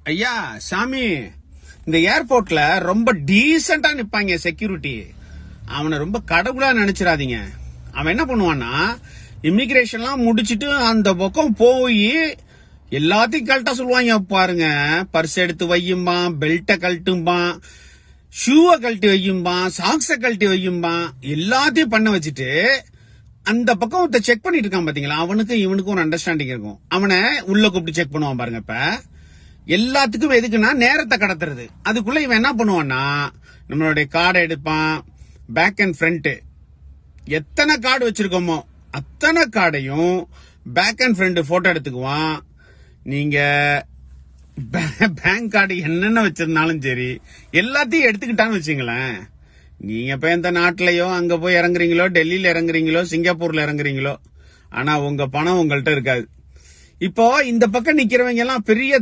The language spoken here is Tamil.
ஐயா சாமி, இந்த ஏர்போர்ட்ல ரொம்ப டீசென்டா நிப்பாங்க செக்யூரிட்டி. அவனை ரொம்ப கடவுளா நினைச்சிடாதீங்க. அவன் என்ன பண்ணுவான்னா, இமிகிரேஷன்லாம் முடிச்சிட்டு அந்த பக்கம் போய் எல்லாத்தையும் கழட்ட சொல்லுவாங்க பாருங்க. பர்ஸ் எடுத்து வையும்பான், பெல்ட்டை கழட்டும்பான், ஷூவை கழட்டி வையும்பான், சாக்ஸை கழட்டி வையும்பான், எல்லாத்தையும் பண்ண வச்சுட்டு அந்த பக்கம் செக் பண்ணிட்டு இருக்கான் பாத்தீங்களா. அவனுக்கும் இவனுக்கும் ஒரு அண்டர்ஸ்டாண்டிங் இருக்கும். அவனை உள்ள கூப்பிட்டு செக் பண்ணுவான் பாருங்க. இப்ப எல்லாத்துக்கும் எதுக்குன்னா நேரத்தை கடத்துறது. அதுக்குள்ள இவன் என்ன பண்ணுவான்னா, நம்மளுடைய கார்டை எடுப்பான், பேக் அண்ட் ஃப்ரண்ட் எத்தனை கார்டு வச்சிருக்கோமோ அத்தனை கார்டையும் பேக் அண்ட் ஃப்ரண்ட் போட்டோ எடுத்துக்குவான். நீங்க பேங்க் கார்டு என்னென்ன வச்சிருந்தாலும் சரி எல்லாத்தையும் எடுத்துக்கிட்டான்னு வச்சுங்களேன். நீங்க இப்ப எந்த நாட்டிலயோ அங்க போய் இறங்குறீங்களோ, டெல்லியில இறங்குறீங்களோ, சிங்கப்பூர்ல இறங்குறீங்களோ, ஆனா உங்க பணம் உங்கள்கிட்ட இருக்காது. இப்போ இந்த பக்கம் நிக்கிறவங்க எல்லாம் பெரிய